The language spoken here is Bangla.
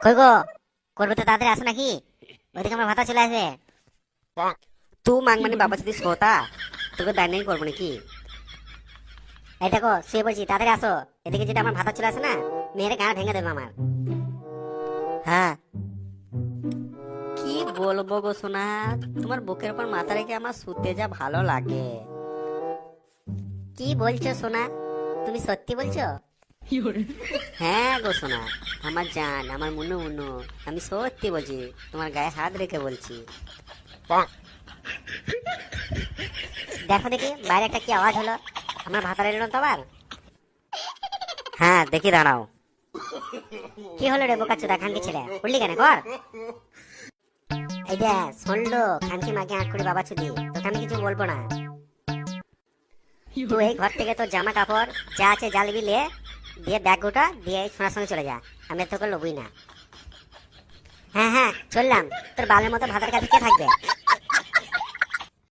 কই গো, করবে তো তাড়াতাড়ি আসো নাকি? ওইদিকে আমার ভাতা চলে আসবে। তু মাং মানে বাবা যদি শ্রোতা তোকে দায় নেই করবো নাকি? এই দেখো শুয়ে পড়ছি, তাড়াতাড়ি আসো। এদিকে যদি আমার ভাতা চলে আসে না, মেয়েরে গাঁ ভেঙে দেবে আমার। হ্যাঁ, কি বলবো গো সোনা, তোমার বুকের উপর মাথা রেখে আমার শুতে যা ভালো লাগে। কি বলছো সোনা? তুমি সত্যি বলছো? হ্যাঁ গো সোনা, আমার জান, আমার মুনু মুনু, আমি সত্যি বলছি, তোমার গায়ে হাত রেখে বলছি। দেখো দেখি বাইরে একটা কি আওয়াজ হলো। আমার ভাতা এলো না তো আবার। হ্যাঁ দেখি, দাঁড়াও। কি হলো রে বোকা চোদা খানকি ছেলে, উঠলি কেন কর? এই যে শুনলো খানকি মাকে আঁট করে বাবা চুদি, তোকে আমি কিছু বলবো না। তুই এই ঘর থেকে তোর জামা কাপড় যা আছে জ্বালবি লে, দিয়ে ব্যাগ গোটা দিয়ে এই সোনার সঙ্গে চলে যা। আমি আর তোকে লবই না। হ্যাঁ হ্যাঁ চললাম। তোর বালের মতো ভাতার কাছে কে থাকবে?